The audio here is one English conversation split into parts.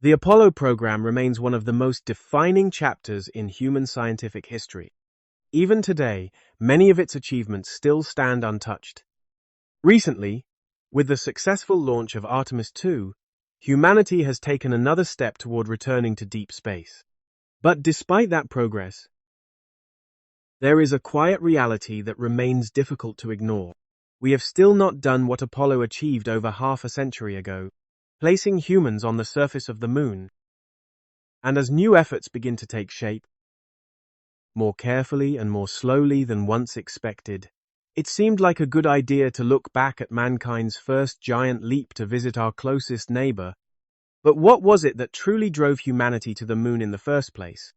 The Apollo program remains one of the most defining chapters in human scientific history. Even today, many of its achievements still stand untouched. Recently, with the successful launch of Artemis II, humanity has taken another step toward returning to deep space. But despite that progress, there is a quiet reality that remains difficult to ignore. We have still not done what Apollo achieved over half a century ago, placing humans on the surface of the moon. And as new efforts begin to take shape, more carefully and more slowly than once expected, it seemed like a good idea to look back at mankind's first giant leap to visit our closest neighbor. But what was it that truly drove humanity to the moon in the first place?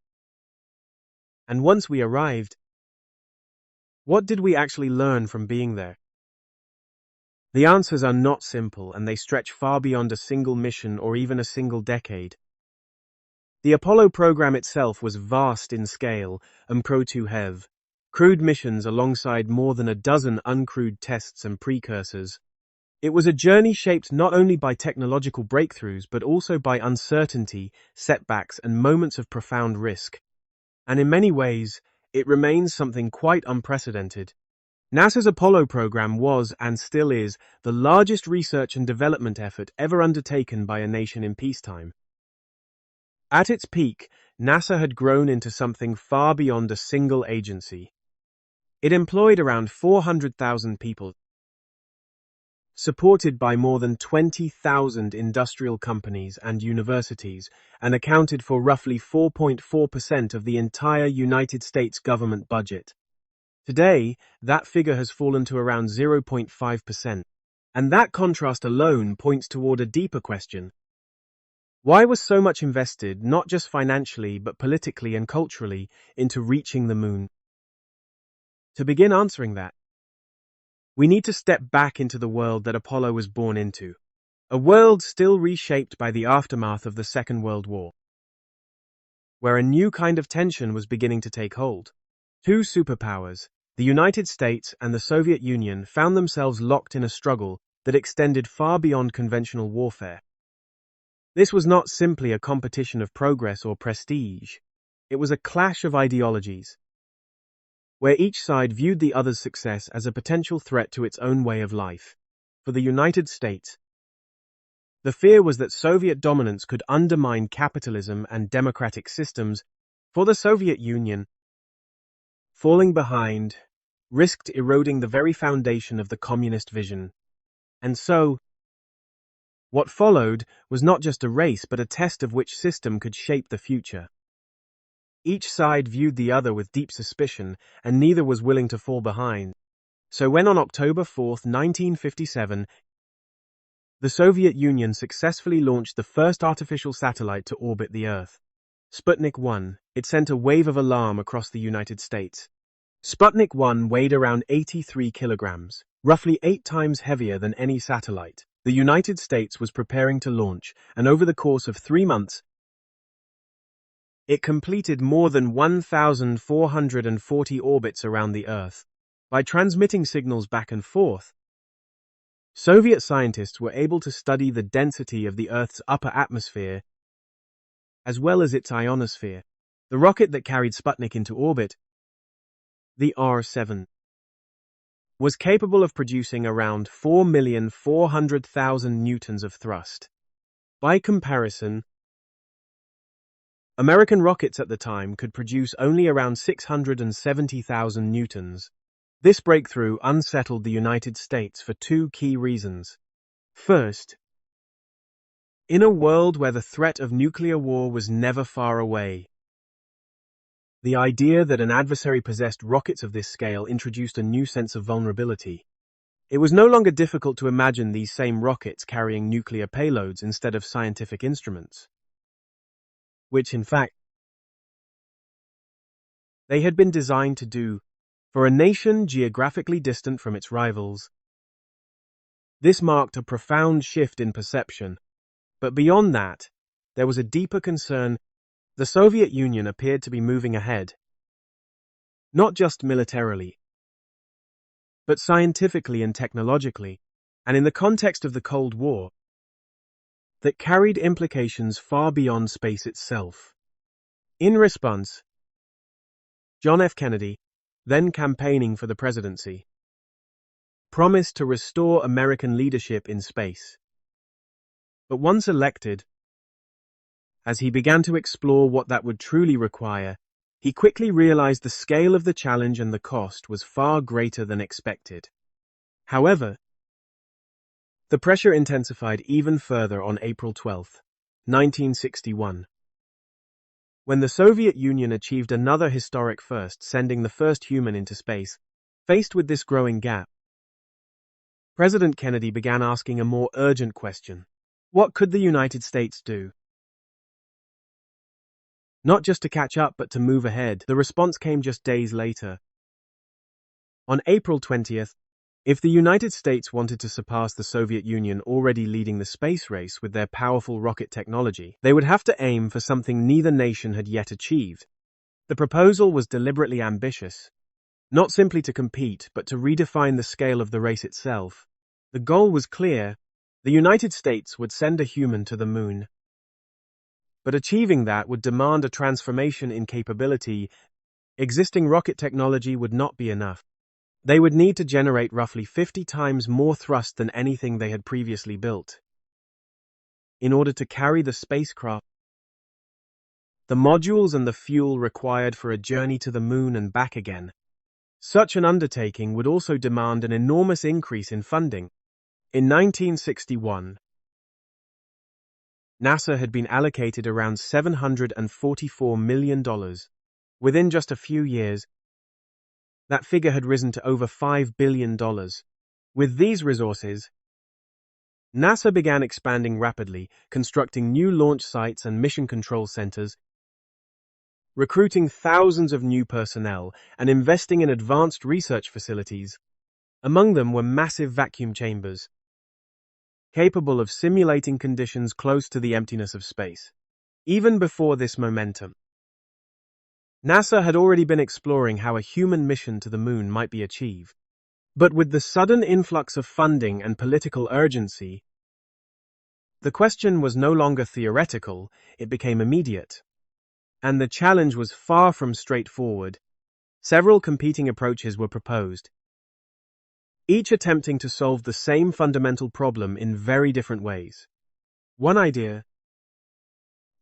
And once we arrived, what did we actually learn from being there? The answers are not simple, and they stretch far beyond a single mission or even a single decade. The Apollo program itself was vast in scale and pro-to-have crewed missions alongside more than a dozen uncrewed tests and precursors. It was a journey shaped not only by technological breakthroughs but also by uncertainty, setbacks, and moments of profound risk. And in many ways, it remains something quite unprecedented. NASA's Apollo program was, and still is, the largest research and development effort ever undertaken by a nation in peacetime. At its peak, NASA had grown into something far beyond a single agency. It employed around 400,000 people, supported by more than 20,000 industrial companies and universities, and accounted for roughly 4.4% of the entire United States government budget. Today, that figure has fallen to around 0.5%, and that contrast alone points toward a deeper question. Why was so much invested, not just financially but politically and culturally, into reaching the moon? To begin answering that, we need to step back into the world that Apollo was born into, a world still reshaped by the aftermath of the Second World War, where a new kind of tension was beginning to take hold. Two superpowers, the United States and the Soviet Union, found themselves locked in a struggle that extended far beyond conventional warfare. This was not simply a competition of progress or prestige. It was a clash of ideologies, where each side viewed the other's success as a potential threat to its own way of life. For the United States, the fear was that Soviet dominance could undermine capitalism and democratic systems. For the Soviet Union, falling behind risked eroding the very foundation of the communist vision. And so, what followed was not just a race but a test of which system could shape the future. Each side viewed the other with deep suspicion, and neither was willing to fall behind. So when on October 4, 1957, the Soviet Union successfully launched the first artificial satellite to orbit the Earth, Sputnik 1, it sent a wave of alarm across the United States. Sputnik 1 weighed around 83 kilograms, roughly 8 times heavier than any satellite. The United States was preparing to launch, and over the course of 3 months, it completed more than 1,440 orbits around the Earth. By transmitting signals back and forth, Soviet scientists were able to study the density of the Earth's upper atmosphere as well as its ionosphere. The rocket that carried Sputnik into orbit, the R-7, was capable of producing around 4,400,000 newtons of thrust. By comparison, American rockets at the time could produce only around 670,000 newtons. This breakthrough unsettled the United States for 2 key reasons. First, in a world where the threat of nuclear war was never far away, the idea that an adversary possessed rockets of this scale introduced a new sense of vulnerability. It was no longer difficult to imagine these same rockets carrying nuclear payloads instead of scientific instruments, which, in fact, they had been designed to do. For a nation geographically distant from its rivals, this marked a profound shift in perception. But beyond that, there was a deeper concern. The Soviet Union appeared to be moving ahead, not just militarily, but scientifically and technologically. And in the context of the Cold War, that carried implications far beyond space itself. In response, John F. Kennedy, then campaigning for the presidency, promised to restore American leadership in space. But once elected, as he began to explore what that would truly require, he quickly realized the scale of the challenge and the cost was far greater than expected. However, the pressure intensified even further on April 12, 1961, when the Soviet Union achieved another historic first, sending the first human into space. Faced with this growing gap, President Kennedy began asking a more urgent question. What could the United States do? Not just to catch up, but to move ahead. The response came just days later. On April 20th, if the United States wanted to surpass the Soviet Union already leading the space race with their powerful rocket technology, they would have to aim for something neither nation had yet achieved. The proposal was deliberately ambitious, not simply to compete, but to redefine the scale of the race itself. The goal was clear: the United States would send a human to the moon. But achieving that would demand a transformation in capability. Existing rocket technology would not be enough. They would need to generate roughly 50 times more thrust than anything they had previously built. In order to carry the spacecraft, the modules and the fuel required for a journey to the moon and back again. Such an undertaking would also demand an enormous increase in funding. In 1961, NASA had been allocated around $744 million. Within just a few years, that figure had risen to over $5 billion. With these resources, NASA began expanding rapidly, constructing new launch sites and mission control centers, recruiting thousands of new personnel, and investing in advanced research facilities. Among them were massive vacuum chambers, capable of simulating conditions close to the emptiness of space. Even before this momentum, NASA had already been exploring how a human mission to the moon might be achieved. But with the sudden influx of funding and political urgency, the question was no longer theoretical, it became immediate. And the challenge was far from straightforward. Several competing approaches were proposed, each attempting to solve the same fundamental problem in very different ways. One idea,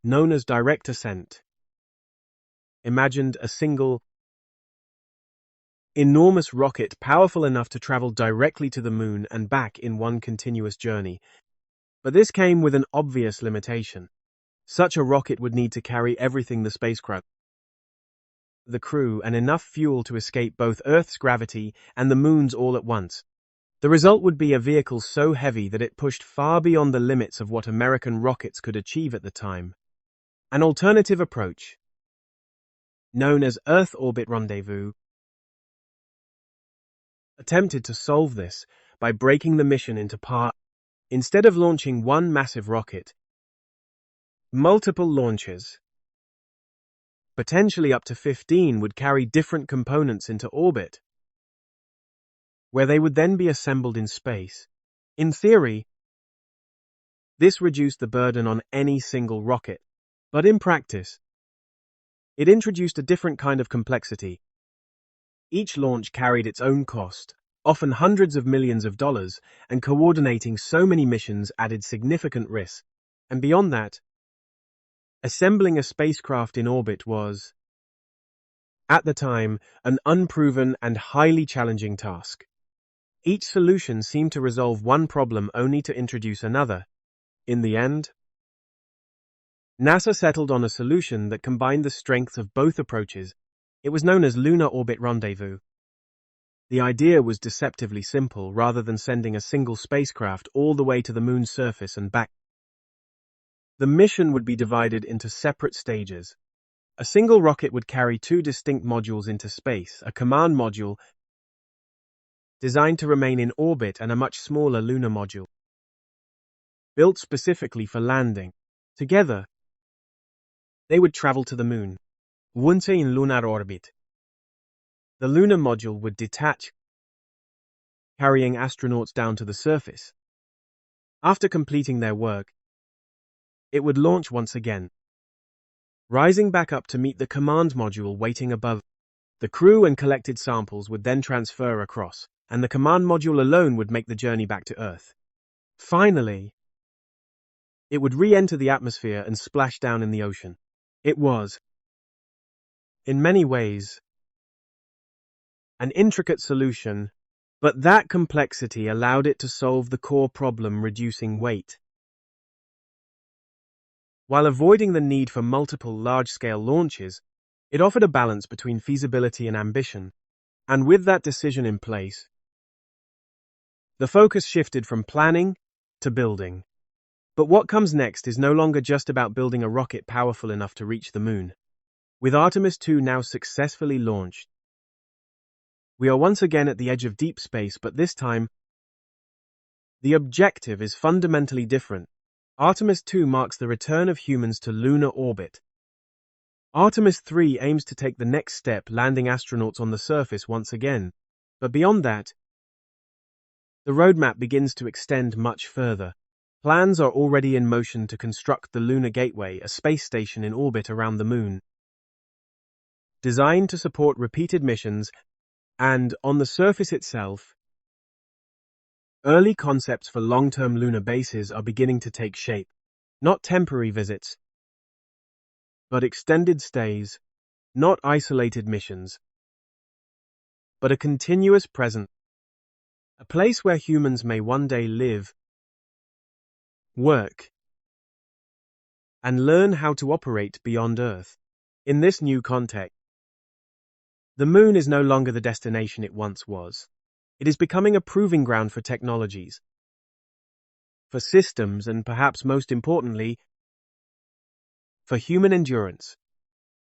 known as direct ascent, imagined a single, enormous rocket powerful enough to travel directly to the moon and back in one continuous journey. But this came with an obvious limitation. Such a rocket would need to carry everything: the spacecraft, the crew, and enough fuel to escape both Earth's gravity and the moon's all at once. The result would be a vehicle so heavy that it pushed far beyond the limits of what American rockets could achieve at the time. An alternative approach, known as Earth Orbit Rendezvous, attempted to solve this by breaking the mission into parts. Instead of launching one massive rocket, multiple launches, potentially up to 15, would carry different components into orbit, where they would then be assembled in space. In theory, this reduced the burden on any single rocket, but in practice, it introduced a different kind of complexity. Each launch carried its own cost, often hundreds of millions of dollars, and coordinating so many missions added significant risk. And beyond that, assembling a spacecraft in orbit was, at the time, an unproven and highly challenging task. Each solution seemed to resolve one problem only to introduce another. In the end, NASA settled on a solution that combined the strengths of both approaches. It was known as Lunar Orbit Rendezvous. The idea was deceptively simple. Rather than sending a single spacecraft all the way to the moon's surface and back, the mission would be divided into separate stages. A single rocket would carry two distinct modules into space: a command module designed to remain in orbit and a much smaller lunar module, built specifically for landing. Together, they would travel to the moon, once in lunar orbit. The lunar module would detach, carrying astronauts down to the surface. After completing their work, it would launch once again, rising back up to meet the command module waiting above. The crew and collected samples would then transfer across, and the command module alone would make the journey back to Earth. Finally, it would re-enter the atmosphere and splash down in the ocean. It was, in many ways, an intricate solution, but that complexity allowed it to solve the core problem, reducing weight, while avoiding the need for multiple large-scale launches. It offered a balance between feasibility and ambition, and with that decision in place, the focus shifted from planning to building. But what comes next is no longer just about building a rocket powerful enough to reach the moon. With Artemis II now successfully launched, we are once again at the edge of deep space, but this time, the objective is fundamentally different. Artemis II marks the return of humans to lunar orbit. Artemis III aims to take the next step, landing astronauts on the surface once again. But beyond that, the roadmap begins to extend much further. Plans are already in motion to construct the Lunar Gateway, a space station in orbit around the moon, designed to support repeated missions. And on the surface itself, early concepts for long-term lunar bases are beginning to take shape. Not temporary visits, but extended stays, not isolated missions, but a continuous presence, a place where humans may one day live, work, and learn how to operate beyond Earth. In this new context, the moon is no longer the destination it once was. It is becoming a proving ground for technologies, for systems, and perhaps most importantly, for human endurance,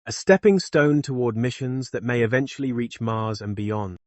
a stepping stone toward missions that may eventually reach Mars and beyond.